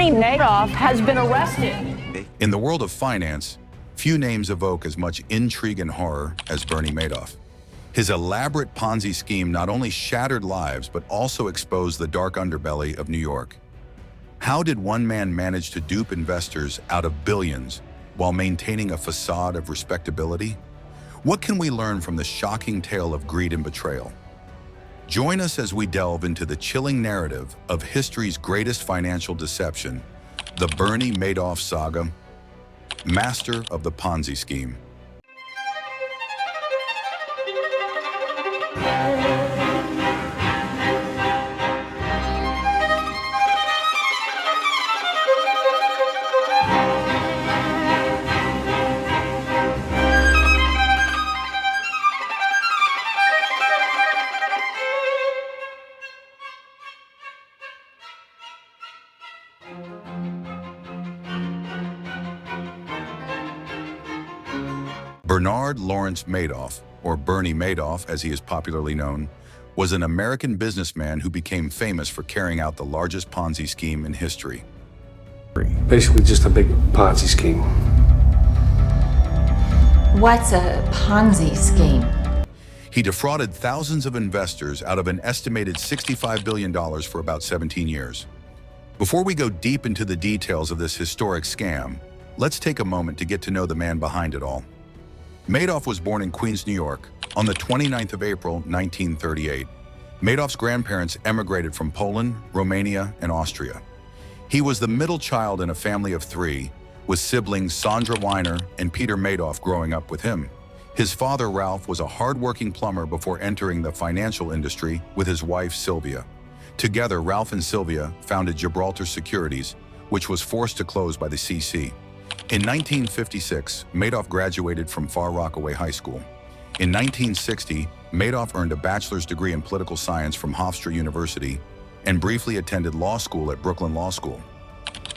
Bernie Madoff has been arrested. In the world of finance, few names evoke as much intrigue and horror as Bernie Madoff. His elaborate Ponzi scheme not only shattered lives, but also exposed the dark underbelly of New York. How did one man manage to dupe investors out of billions while maintaining a facade of respectability? What can we learn from the shocking tale of greed and betrayal? Join us as we delve into the chilling narrative of history's greatest financial deception, the Bernie Madoff saga, master of the Ponzi scheme. Bernard Lawrence Madoff, or Bernie Madoff as he is popularly known, was an American businessman who became famous for carrying out the largest Ponzi scheme in history. Basically just a big Ponzi scheme. What's a Ponzi scheme? He defrauded thousands of investors out of an estimated $65 billion for about 17 years. Before we go deep into the details of this historic scam, let's take a moment to get to know the man behind it all. Madoff was born in Queens, New York, on the 29th of April, 1938. Madoff's grandparents emigrated from Poland, Romania, and Austria. He was the middle child in a family of three, with siblings Sandra Weiner and Peter Madoff growing up with him. His father, Ralph, was a hard-working plumber before entering the financial industry with his wife, Sylvia. Together, Ralph and Sylvia founded Gibraltar Securities, which was forced to close by the CC. In 1956, Madoff graduated from Far Rockaway High School. In 1960, Madoff earned a bachelor's degree in political science from Hofstra University and briefly attended law school at Brooklyn Law School.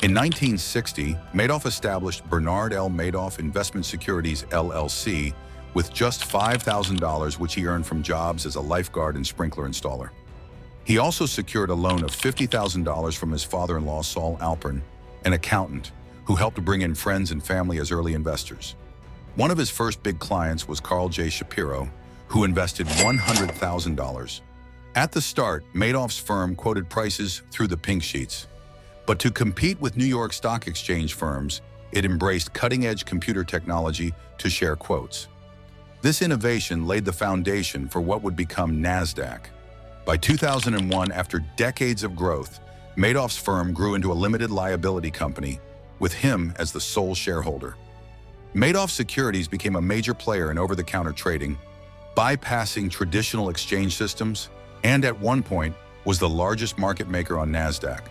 In 1960, Madoff established Bernard L. Madoff Investment Securities, LLC, with just $5,000, which he earned from jobs as a lifeguard and sprinkler installer. He also secured a loan of $50,000 from his father-in-law, Saul Alpern, an accountant, who helped bring in friends and family as early investors. One of his first big clients was Carl J. Shapiro, who invested $100,000. At the start, Madoff's firm quoted prices through the pink sheets. But to compete with New York Stock Exchange firms, it embraced cutting-edge computer technology to share quotes. This innovation laid the foundation for what would become NASDAQ. By 2001, after decades of growth, Madoff's firm grew into a limited liability company, with him as the sole shareholder. Madoff Securities became a major player in over-the-counter trading, bypassing traditional exchange systems, and at one point was the largest market maker on NASDAQ.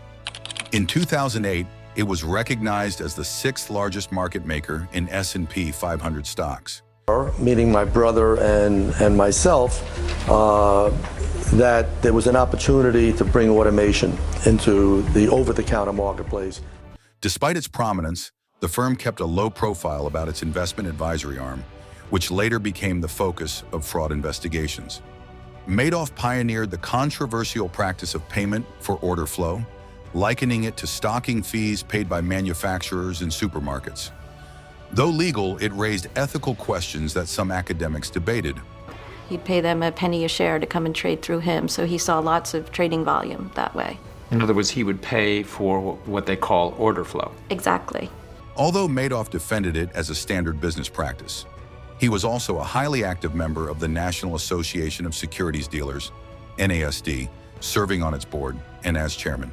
In 2008, it was recognized as the sixth largest market maker in S&P 500 stocks. Meeting my brother and myself, that there was an opportunity to bring automation into the over-the-counter marketplace. Despite its prominence, the firm kept a low profile about its investment advisory arm, which later became the focus of fraud investigations. Madoff pioneered the controversial practice of payment for order flow, likening it to stocking fees paid by manufacturers and supermarkets. Though legal, it raised ethical questions that some academics debated. He'd pay them a penny a share to come and trade through him, so he saw lots of trading volume that way. In other words, he would pay for what they call order flow. Exactly. Although Madoff defended it as a standard business practice, he was also a highly active member of the National Association of Securities Dealers, NASD, serving on its board and as chairman.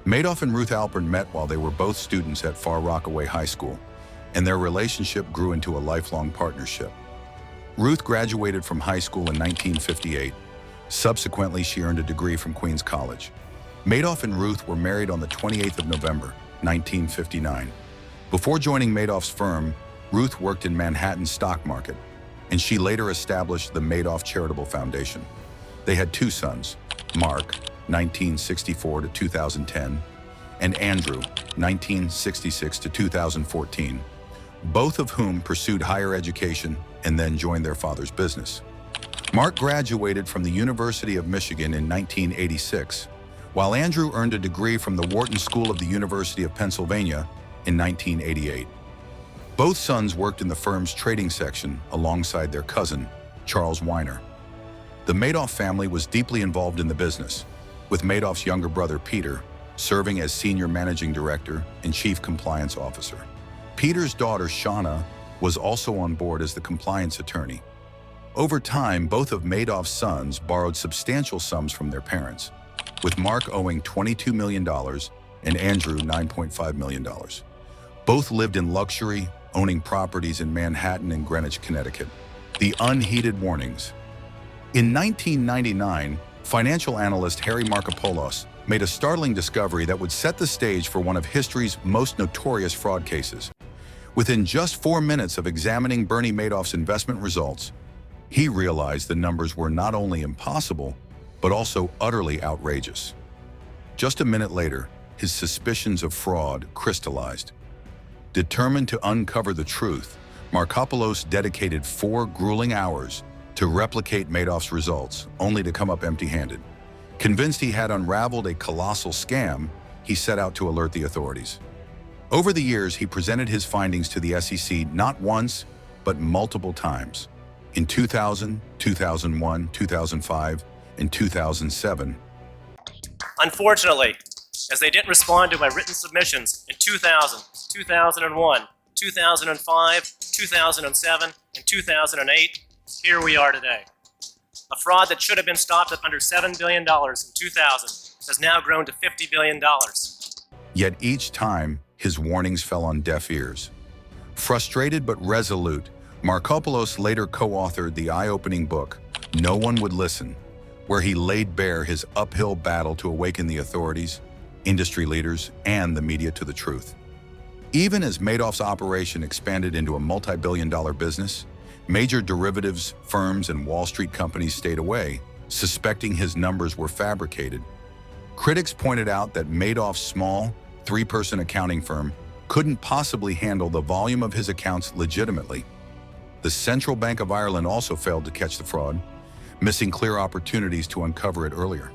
Madoff and Ruth Alpern met while they were both students at Far Rockaway High School, and their relationship grew into a lifelong partnership. Ruth graduated from high school in 1958. Subsequently, she earned a degree from Queens College. Madoff and Ruth were married on the 28th of November, 1959. Before joining Madoff's firm, Ruth worked in Manhattan's stock market, and she later established the Madoff Charitable Foundation. They had two sons, Mark, 1964 to 2010, and Andrew, 1966 to 2014, both of whom pursued higher education and then joined their father's business. Mark graduated from the University of Michigan in 1986, while Andrew earned a degree from the Wharton School of the University of Pennsylvania in 1988. Both sons worked in the firm's trading section alongside their cousin, Charles Weiner. The Madoff family was deeply involved in the business, with Madoff's younger brother, Peter, serving as senior managing director and chief compliance officer. Peter's daughter, Shauna, was also on board as the compliance attorney. Over time, both of Madoff's sons borrowed substantial sums from their parents, with Mark owing $22 million and Andrew $9.5 million. Both lived in luxury, owning properties in Manhattan and Greenwich, Connecticut. The unheeded warnings. In 1999, financial analyst Harry Markopolos made a startling discovery that would set the stage for one of history's most notorious fraud cases. Within just 4 minutes of examining Bernie Madoff's investment results, he realized the numbers were not only impossible, but also utterly outrageous. Just a minute later, his suspicions of fraud crystallized. Determined to uncover the truth, Markopolos dedicated 4 grueling hours to replicate Madoff's results, only to come up empty-handed. Convinced he had unraveled a colossal scam, he set out to alert the authorities. Over the years, he presented his findings to the SEC not once, but multiple times. In 2000, 2001, 2005, and 2007. Unfortunately, as they didn't respond to my written submissions in 2000, 2001, 2005, 2007, and 2008, here we are today. A fraud that should have been stopped at under $7 billion in 2000 has now grown to $50 billion. Yet each time, his warnings fell on deaf ears. Frustrated but resolute, Markopolos later co-authored the eye-opening book, No One Would Listen, where he laid bare his uphill battle to awaken the authorities, industry leaders, and the media to the truth. Even as Madoff's operation expanded into a multi-billion-dollar business, major derivatives firms and Wall Street companies stayed away, suspecting his numbers were fabricated. Critics pointed out that Madoff's small, 3-person accounting firm couldn't possibly handle the volume of his accounts legitimately. The Central Bank of Ireland also failed to catch the fraud, missing clear opportunities to uncover it earlier.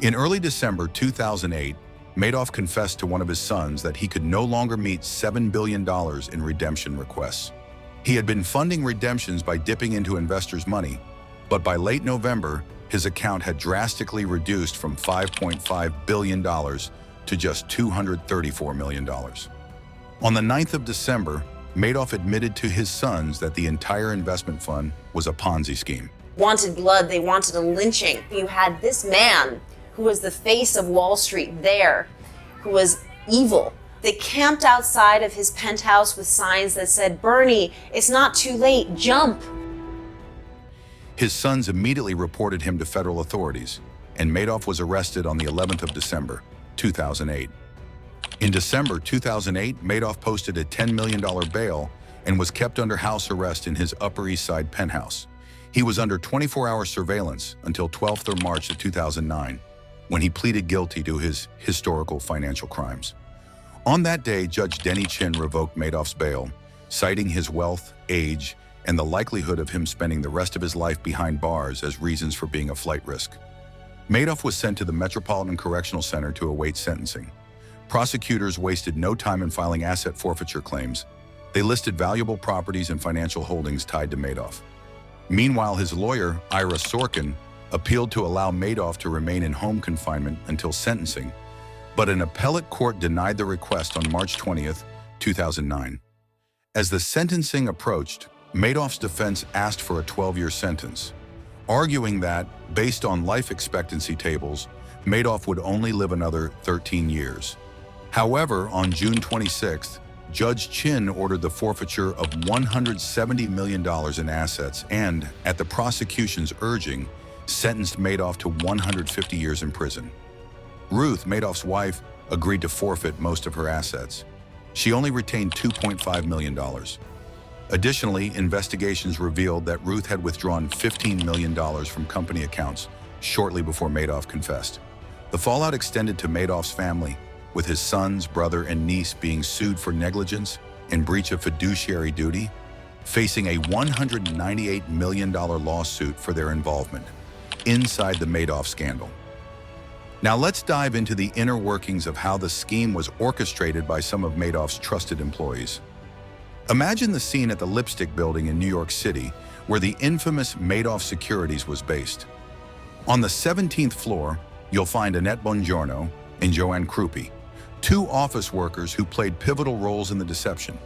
In early December 2008, Madoff confessed to one of his sons that he could no longer meet $7 billion in redemption requests. He had been funding redemptions by dipping into investors' money, but by late November, his account had drastically reduced from $5.5 billion to just $234 million. On the 9th of December, Madoff admitted to his sons that the entire investment fund was a Ponzi scheme. Wanted blood, they wanted a lynching. You had this man who was the face of Wall Street there, who was evil. They camped outside of his penthouse with signs that said, "Bernie, it's not too late, jump." His sons immediately reported him to federal authorities, and Madoff was arrested on the 11th of December, 2008. In December 2008, Madoff posted a $10 million bail and was kept under house arrest in his Upper East Side penthouse. He was under 24-hour surveillance until 12th of March of 2009, when he pleaded guilty to his historical financial crimes. On that day, Judge Denny Chin revoked Madoff's bail, citing his wealth, age, and the likelihood of him spending the rest of his life behind bars as reasons for being a flight risk. Madoff was sent to the Metropolitan Correctional Center to await sentencing. Prosecutors wasted no time in filing asset forfeiture claims. They listed valuable properties and financial holdings tied to Madoff. Meanwhile, his lawyer, Ira Sorkin, appealed to allow Madoff to remain in home confinement until sentencing, but an appellate court denied the request on March 20th, 2009. As the sentencing approached, Madoff's defense asked for a 12-year sentence, arguing that, based on life expectancy tables, Madoff would only live another 13 years. However, on June 26th, Judge Chin ordered the forfeiture of $170 million in assets and, at the prosecution's urging, sentenced Madoff to 150 years in prison. Ruth, Madoff's wife, agreed to forfeit most of her assets. She only retained $2.5 million. Additionally, investigations revealed that Ruth had withdrawn $15 million from company accounts shortly before Madoff confessed. The fallout extended to Madoff's family, with his sons, brother, and niece being sued for negligence and breach of fiduciary duty, facing a $198 million lawsuit for their involvement inside the Madoff scandal. Now let's dive into the inner workings of how the scheme was orchestrated by some of Madoff's trusted employees. Imagine the scene at the Lipstick Building in New York City, where the infamous Madoff Securities was based. On the 17th floor, you'll find Annette Bongiorno and Joanne Krupi, two office workers who played pivotal roles in the deception.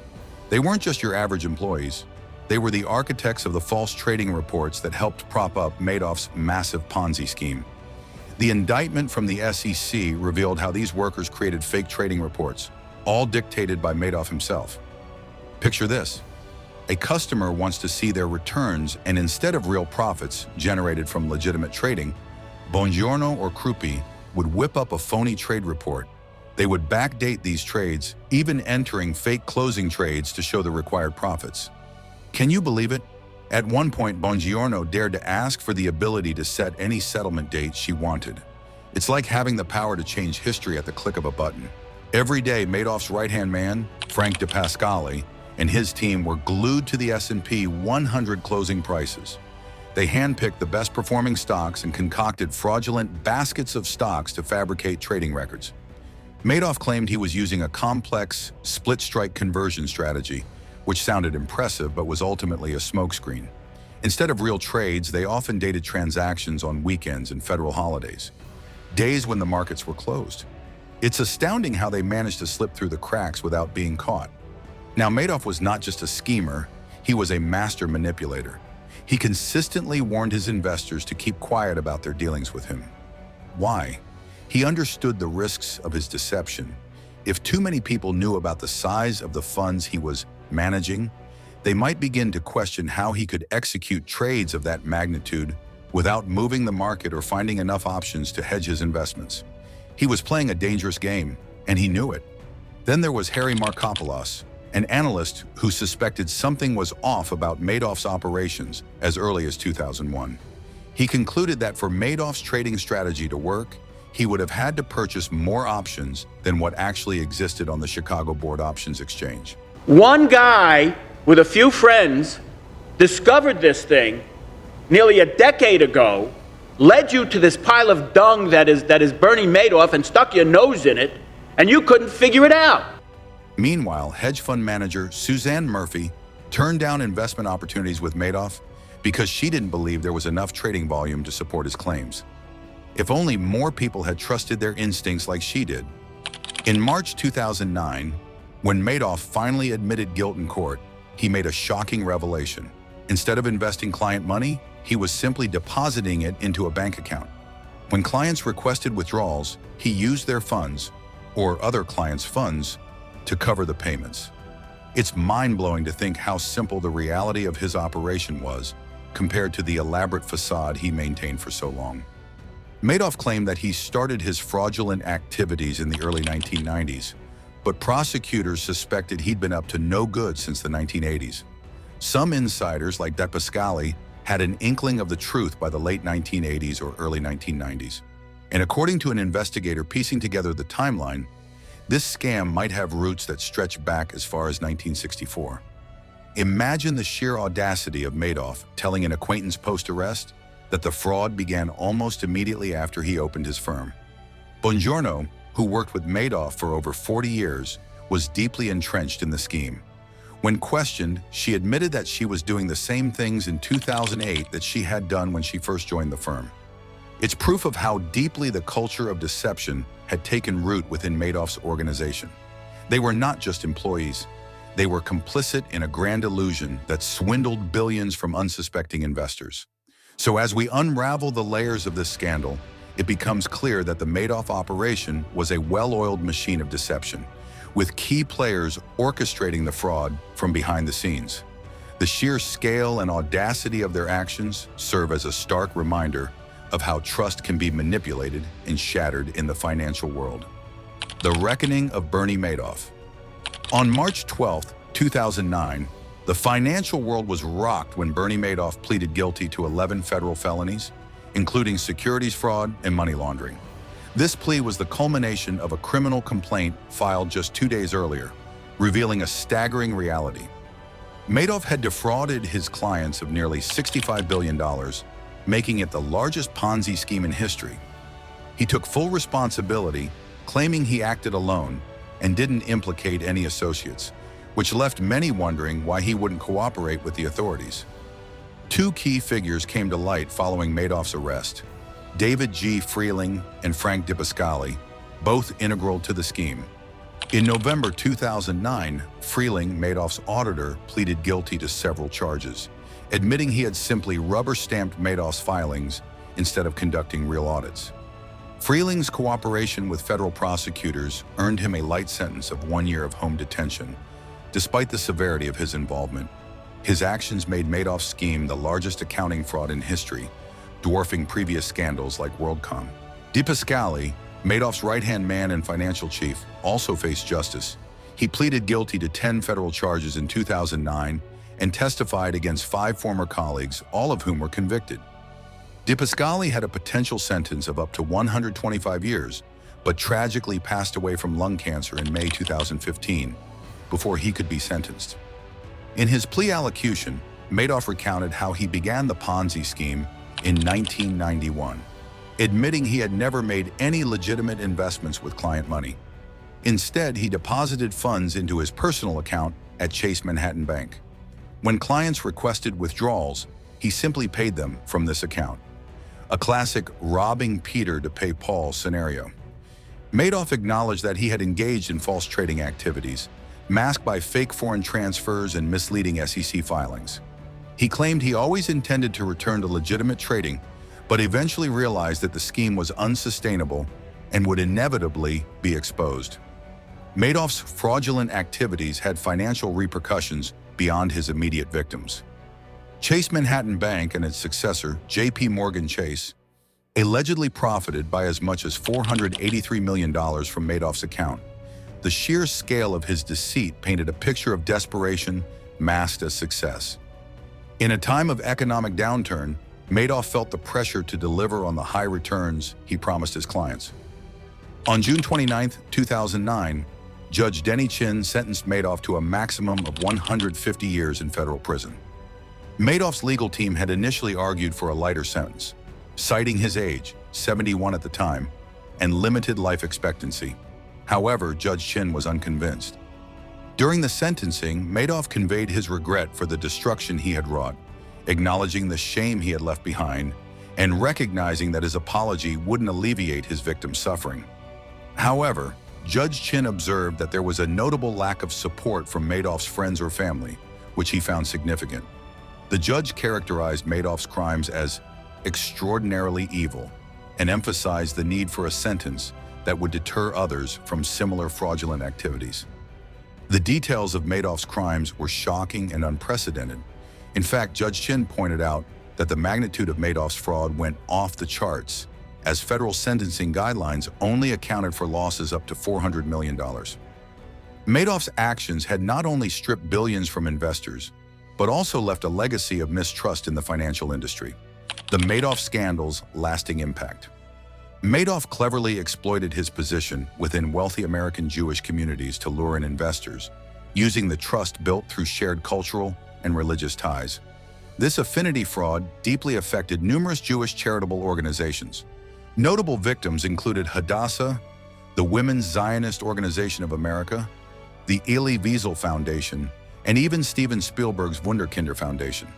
They weren't just your average employees. They were the architects of the false trading reports that helped prop up Madoff's massive Ponzi scheme. The indictment from the SEC revealed how these workers created fake trading reports, all dictated by Madoff himself. Picture this. A customer wants to see their returns, and instead of real profits generated from legitimate trading, Bongiorno or Krupi would whip up a phony trade report. They would backdate these trades, even entering fake closing trades to show the required profits. Can you believe it? At one point, Bongiorno dared to ask for the ability to set any settlement date she wanted. It's like having the power to change history at the click of a button. Every day, Madoff's right-hand man, Frank DePascali, and his team were glued to the S&P 100 closing prices. They handpicked the best-performing stocks and concocted fraudulent baskets of stocks to fabricate trading records. Madoff claimed he was using a complex split-strike conversion strategy, which sounded impressive but was ultimately a smokescreen. Instead of real trades, they often dated transactions on weekends and federal holidays, days when the markets were closed. It's astounding how they managed to slip through the cracks without being caught. Now, Madoff was not just a schemer, he was a master manipulator. He consistently warned his investors to keep quiet about their dealings with him. Why? He understood the risks of his deception. If too many people knew about the size of the funds he was managing, they might begin to question how he could execute trades of that magnitude without moving the market or finding enough options to hedge his investments. He was playing a dangerous game, and he knew it. Then there was Harry Markopoulos, an analyst who suspected something was off about Madoff's operations as early as 2001. He concluded that for Madoff's trading strategy to work, he would have had to purchase more options than what actually existed on the Chicago Board Options Exchange. One guy with a few friends discovered this thing nearly a decade ago, led you to this pile of dung that is Bernie Madoff, and stuck your nose in it, and you couldn't figure it out. Meanwhile, hedge fund manager Suzanne Murphy turned down investment opportunities with Madoff because she didn't believe there was enough trading volume to support his claims. If only more people had trusted their instincts like she did. In March 2009, when Madoff finally admitted guilt in court, he made a shocking revelation. Instead of investing client money, he was simply depositing it into a bank account. When clients requested withdrawals, he used their funds, or other clients' funds, to cover the payments. It's mind-blowing to think how simple the reality of his operation was compared to the elaborate facade he maintained for so long. Madoff claimed that he started his fraudulent activities in the early 1990s, but prosecutors suspected he'd been up to no good since the 1980s. Some insiders, like DePascali, had an inkling of the truth by the late 1980s or early 1990s. And according to an investigator piecing together the timeline, this scam might have roots that stretch back as far as 1964. Imagine the sheer audacity of Madoff telling an acquaintance post-arrest that the fraud began almost immediately after he opened his firm. Bongiorno, who worked with Madoff for over 40 years, was deeply entrenched in the scheme. When questioned, she admitted that she was doing the same things in 2008 that she had done when she first joined the firm. It's proof of how deeply the culture of deception had taken root within Madoff's organization. They were not just employees. They were complicit in a grand illusion that swindled billions from unsuspecting investors. So as we unravel the layers of this scandal, it becomes clear that the Madoff operation was a well-oiled machine of deception, with key players orchestrating the fraud from behind the scenes. The sheer scale and audacity of their actions serve as a stark reminder of how trust can be manipulated and shattered in the financial world. The Reckoning of Bernie Madoff. On March 12, 2009, the financial world was rocked when Bernie Madoff pleaded guilty to 11 federal felonies, including securities fraud and money laundering. This plea was the culmination of a criminal complaint filed just 2 days earlier, revealing a staggering reality. Madoff had defrauded his clients of nearly $65 billion, making it the largest Ponzi scheme in history. He took full responsibility, claiming he acted alone and didn't implicate any associates, which left many wondering why he wouldn't cooperate with the authorities. Two key figures came to light following Madoff's arrest: David G. Freeling and Frank DiPascali, both integral to the scheme. In November 2009, Freeling, Madoff's auditor, pleaded guilty to several charges, admitting he had simply rubber-stamped Madoff's filings instead of conducting real audits. Freeling's cooperation with federal prosecutors earned him a light sentence of 1 year of home detention. Despite the severity of his involvement, his actions made Madoff's scheme the largest accounting fraud in history, dwarfing previous scandals like WorldCom. DiPascali, Madoff's right-hand man and financial chief, also faced justice. He pleaded guilty to 10 federal charges in 2009 and testified against 5 former colleagues, all of whom were convicted. DiPascali had a potential sentence of up to 125 years, but tragically passed away from lung cancer in May 2015, before he could be sentenced. In his plea allocution, Madoff recounted how he began the Ponzi scheme in 1991, admitting he had never made any legitimate investments with client money. Instead, he deposited funds into his personal account at Chase Manhattan Bank. When clients requested withdrawals, he simply paid them from this account. A classic robbing Peter to pay Paul scenario. Madoff acknowledged that he had engaged in false trading activities, masked by fake foreign transfers and misleading SEC filings. He claimed he always intended to return to legitimate trading, but eventually realized that the scheme was unsustainable and would inevitably be exposed. Madoff's fraudulent activities had financial repercussions beyond his immediate victims. Chase Manhattan Bank and its successor, J.P. Morgan Chase, allegedly profited by as much as $483 million from Madoff's account. The sheer scale of his deceit painted a picture of desperation masked as success. In a time of economic downturn, Madoff felt the pressure to deliver on the high returns he promised his clients. On June 29, 2009, Judge Denny Chin sentenced Madoff to a maximum of 150 years in federal prison. Madoff's legal team had initially argued for a lighter sentence, citing his age, 71 at the time, and limited life expectancy. However, Judge Chin was unconvinced. During the sentencing, Madoff conveyed his regret for the destruction he had wrought, acknowledging the shame he had left behind and recognizing that his apology wouldn't alleviate his victim's suffering. However, Judge Chin observed that there was a notable lack of support from Madoff's friends or family, which he found significant. The judge characterized Madoff's crimes as extraordinarily evil and emphasized the need for a sentence that would deter others from similar fraudulent activities. The details of Madoff's crimes were shocking and unprecedented. In fact, Judge Chin pointed out that the magnitude of Madoff's fraud went off the charts, as federal sentencing guidelines only accounted for losses up to $400 million. Madoff's actions had not only stripped billions from investors, but also left a legacy of mistrust in the financial industry. The Madoff scandal's lasting impact. Madoff cleverly exploited his position within wealthy American Jewish communities to lure in investors, using the trust built through shared cultural and religious ties. This affinity fraud deeply affected numerous Jewish charitable organizations. Notable victims included Hadassah, the Women's Zionist Organization of America, the Elie Wiesel Foundation, and even Steven Spielberg's Wunderkinder Foundation.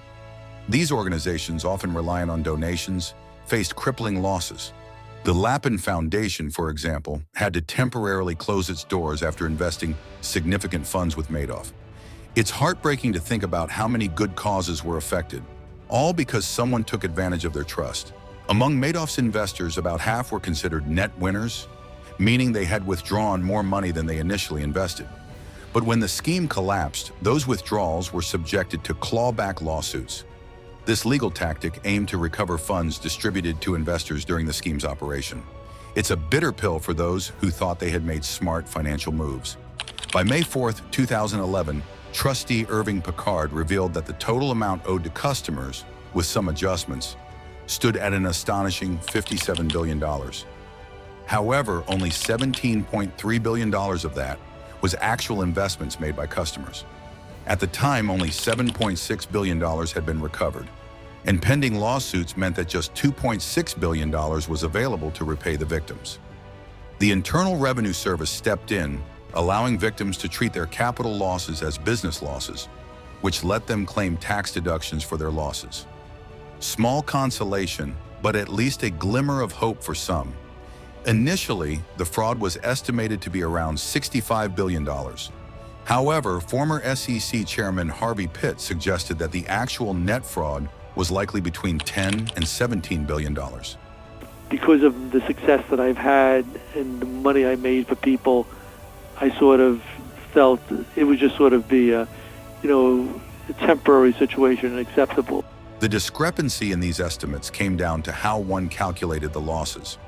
These organizations, often reliant on donations, faced crippling losses. The Lapin Foundation, for example, had to temporarily close its doors after investing significant funds with Madoff. It's heartbreaking to think about how many good causes were affected, all because someone took advantage of their trust. Among Madoff's investors, about half were considered net winners, meaning they had withdrawn more money than they initially invested. But when the scheme collapsed, those withdrawals were subjected to clawback lawsuits. This legal tactic aimed to recover funds distributed to investors during the scheme's operation. It's a bitter pill for those who thought they had made smart financial moves. By May 4, 2011, trustee Irving Picard revealed that the total amount owed to customers, with some adjustments, stood at an astonishing $57 billion. However, only $17.3 billion of that was actual investments made by customers. At the time, only $7.6 billion had been recovered, and pending lawsuits meant that just $2.6 billion was available to repay the victims. The Internal Revenue Service stepped in, allowing victims to treat their capital losses as business losses, which let them claim tax deductions for their losses. Small consolation, but at least a glimmer of hope for some. Initially, the fraud was estimated to be around $65 billion. However, former SEC Chairman Harvey Pitt suggested that the actual net fraud was likely between $10 and $17 billion. Because of the success that I've had and the money I made for people, I sort of felt it would just sort of be a temporary situation and acceptable. The discrepancy in these estimates came down to how one calculated the losses.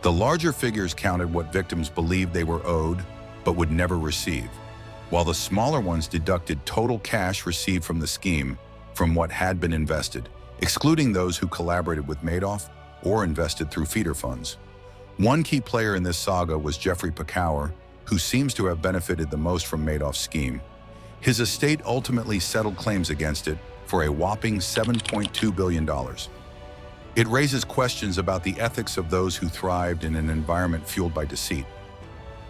The larger figures counted what victims believed they were owed, but would never receive, while the smaller ones deducted total cash received from the scheme from what had been invested, excluding those who collaborated with Madoff or invested through feeder funds. One key player in this saga was Jeffrey Pacauer, who seems to have benefited the most from Madoff's scheme. His estate ultimately settled claims against it for a whopping $7.2 billion. It raises questions about the ethics of those who thrived in an environment fueled by deceit.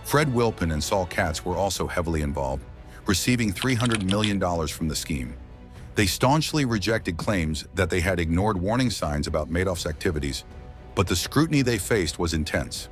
Fred Wilpon and Saul Katz were also heavily involved, receiving $300 million from the scheme. They staunchly rejected claims that they had ignored warning signs about Madoff's activities, but the scrutiny they faced was intense.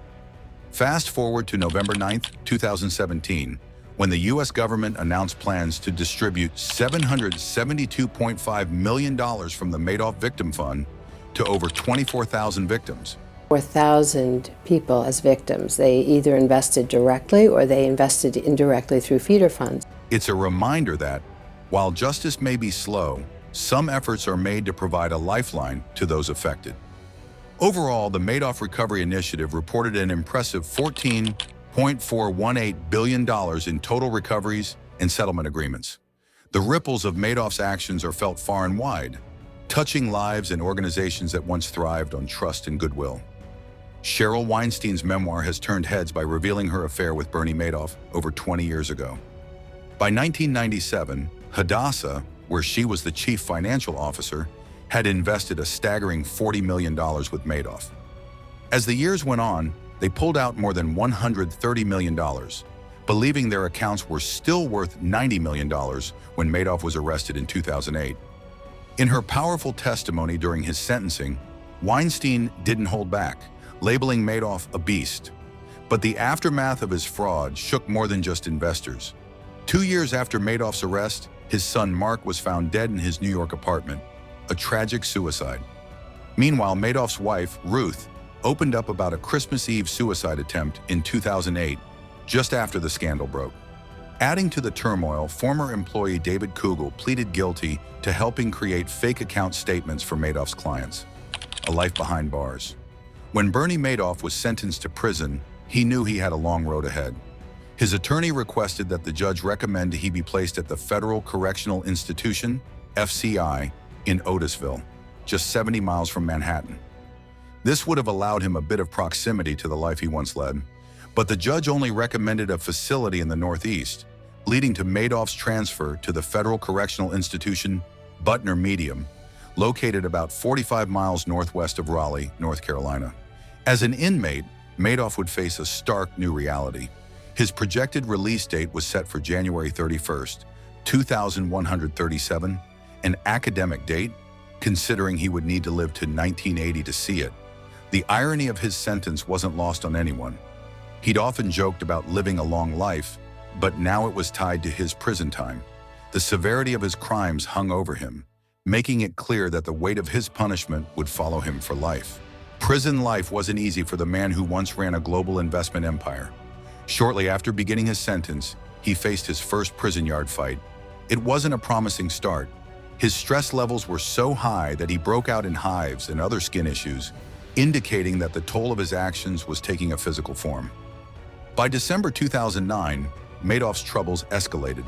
Fast forward to November 9, 2017, when the U.S. government announced plans to distribute $772.5 million from the Madoff Victim Fund to over 24,000 victims. 4,000 people as victims. They either invested directly or they invested indirectly through feeder funds. It's a reminder that, while justice may be slow, some efforts are made to provide a lifeline to those affected. Overall, the Madoff Recovery Initiative reported an impressive $14.418 billion in total recoveries and settlement agreements. The ripples of Madoff's actions are felt far and wide, touching lives and organizations that once thrived on trust and goodwill. Cheryl Weinstein's memoir has turned heads by revealing her affair with Bernie Madoff over 20 years ago. By 1997, Hadassah, where she was the chief financial officer, had invested a staggering $40 million with Madoff. As the years went on, they pulled out more than $130 million, believing their accounts were still worth $90 million when Madoff was arrested in 2008. In her powerful testimony during his sentencing, Weinstein didn't hold back, labeling Madoff a beast. But the aftermath of his fraud shook more than just investors. 2 years after Madoff's arrest, his son Mark was found dead in his New York apartment, a tragic suicide. Meanwhile, Madoff's wife, Ruth, opened up about a Christmas Eve suicide attempt in 2008, just after the scandal broke. Adding to the turmoil, former employee David Kugel pleaded guilty to helping create fake account statements for Madoff's clients. A life behind bars. When Bernie Madoff was sentenced to prison, he knew he had a long road ahead. His attorney requested that the judge recommend he be placed at the Federal Correctional Institution, FCI, in Otisville, just 70 miles from Manhattan. This would have allowed him a bit of proximity to the life he once led, but the judge only recommended a facility in the Northeast, leading to Madoff's transfer to the Federal Correctional Institution, Butner Medium, located about 45 miles northwest of Raleigh, North Carolina. As an inmate, Madoff would face a stark new reality. His projected release date was set for January 31st, 2137, an academic date, considering he would need to live to 1980 to see it. The irony of his sentence wasn't lost on anyone. He'd often joked about living a long life, but now it was tied to his prison time. The severity of his crimes hung over him, making it clear that the weight of his punishment would follow him for life. Prison life wasn't easy for the man who once ran a global investment empire. Shortly after beginning his sentence, he faced his first prison yard fight. It wasn't a promising start. His stress levels were so high that he broke out in hives and other skin issues, indicating that the toll of his actions was taking a physical form. By December 2009, Madoff's troubles escalated.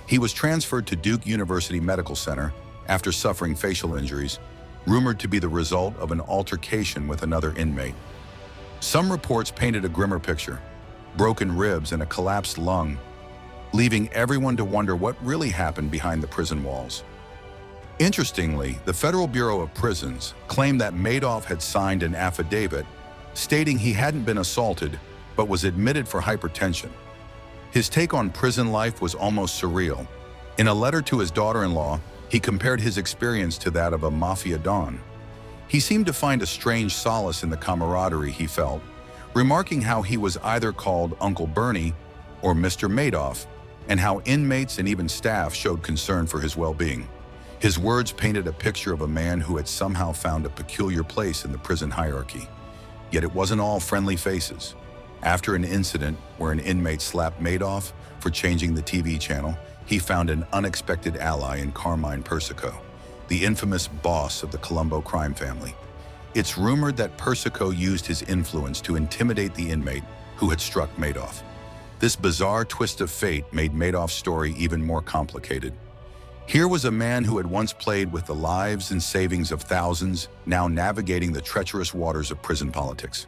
He was transferred to Duke University Medical Center after suffering facial injuries, rumored to be the result of an altercation with another inmate. Some reports painted a grimmer picture: broken ribs and a collapsed lung, leaving everyone to wonder what really happened behind the prison walls. Interestingly, the Federal Bureau of Prisons claimed that Madoff had signed an affidavit stating he hadn't been assaulted but was admitted for hypertension. His take on prison life was almost surreal. In a letter to his daughter-in-law, he compared his experience to that of a mafia don. He seemed to find a strange solace in the camaraderie he felt, remarking how he was either called Uncle Bernie or Mr. Madoff, and how inmates and even staff showed concern for his well-being. His words painted a picture of a man who had somehow found a peculiar place in the prison hierarchy. Yet it wasn't all friendly faces. After an incident where an inmate slapped Madoff for changing the TV channel, he found an unexpected ally in Carmine Persico, the infamous boss of the Colombo crime family. It's rumored that Persico used his influence to intimidate the inmate who had struck Madoff. This bizarre twist of fate made Madoff's story even more complicated. Here was a man who had once played with the lives and savings of thousands, now navigating the treacherous waters of prison politics.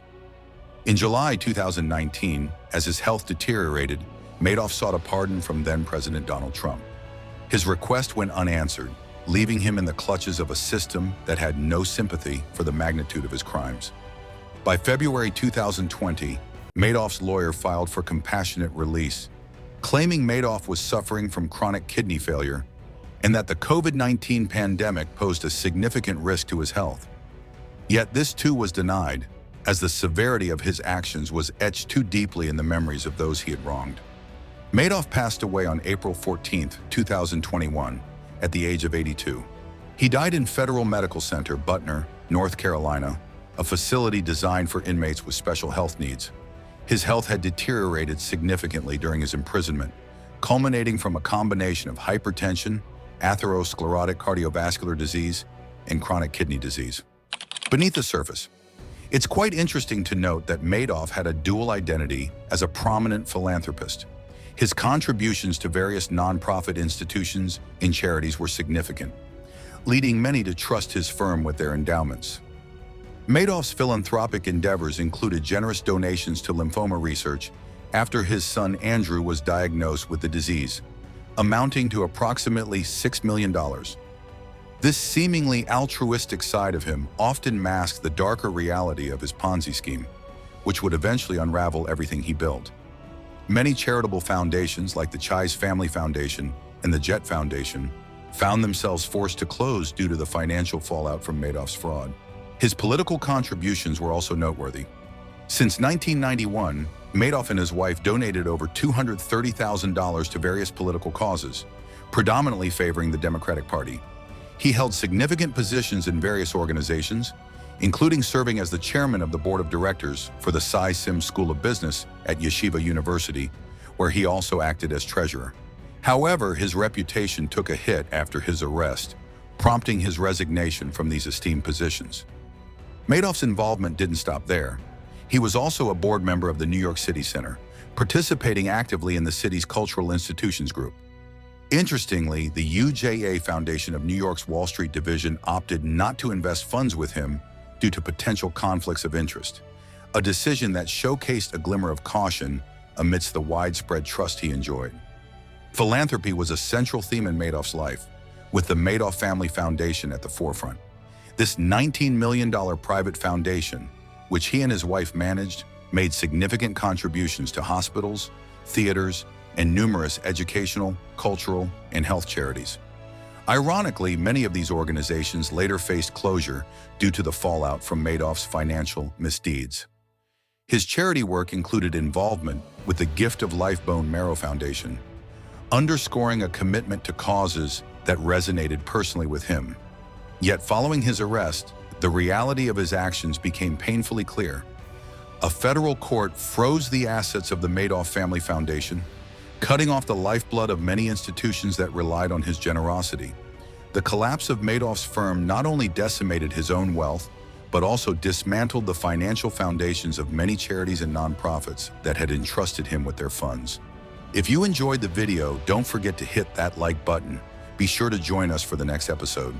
In July 2019, as his health deteriorated, Madoff sought a pardon from then-President Donald Trump. His request went unanswered, leaving him in the clutches of a system that had no sympathy for the magnitude of his crimes. By February 2020, Madoff's lawyer filed for compassionate release, claiming Madoff was suffering from chronic kidney failure and that the COVID-19 pandemic posed a significant risk to his health. Yet this too was denied, as the severity of his actions was etched too deeply in the memories of those he had wronged. Madoff passed away on April 14, 2021, at the age of 82. He died in Federal Medical Center, Butner, North Carolina, a facility designed for inmates with special health needs. His health had deteriorated significantly during his imprisonment, culminating from a combination of hypertension, atherosclerotic cardiovascular disease, and chronic kidney disease. Beneath the surface, it's quite interesting to note that Madoff had a dual identity as a prominent philanthropist. His contributions to various nonprofit institutions and charities were significant, leading many to trust his firm with their endowments. Madoff's philanthropic endeavors included generous donations to lymphoma research after his son Andrew was diagnosed with the disease, amounting to approximately $6 million. This seemingly altruistic side of him often masked the darker reality of his Ponzi scheme, which would eventually unravel everything he built. Many charitable foundations like the Chai's Family Foundation and the Jet Foundation found themselves forced to close due to the financial fallout from Madoff's fraud. His political contributions were also noteworthy. Since 1991, Madoff and his wife donated over $230,000 to various political causes, predominantly favoring the Democratic Party. He held significant positions in various organizations, including serving as the chairman of the board of directors for the Cy Sim School of Business at Yeshiva University, where he also acted as treasurer. However, his reputation took a hit after his arrest, prompting his resignation from these esteemed positions. Madoff's involvement didn't stop there. He was also a board member of the New York City Center, participating actively in the city's Cultural Institutions Group. Interestingly, the UJA Foundation of New York's Wall Street division opted not to invest funds with him due to potential conflicts of interest, a decision that showcased a glimmer of caution amidst the widespread trust he enjoyed. Philanthropy was a central theme in Madoff's life, with the Madoff Family Foundation at the forefront. This $19 million private foundation, which he and his wife managed, made significant contributions to hospitals, theaters, and numerous educational, cultural, and health charities. Ironically, many of these organizations later faced closure due to the fallout from Madoff's financial misdeeds. His charity work included involvement with the Gift of Life Bone Marrow Foundation, underscoring a commitment to causes that resonated personally with him. Yet following his arrest, the reality of his actions became painfully clear. A federal court froze the assets of the Madoff Family Foundation, cutting off the lifeblood of many institutions that relied on his generosity. The collapse of Madoff's firm not only decimated his own wealth, but also dismantled the financial foundations of many charities and nonprofits that had entrusted him with their funds. If you enjoyed the video, don't forget to hit that like button. Be sure to join us for the next episode.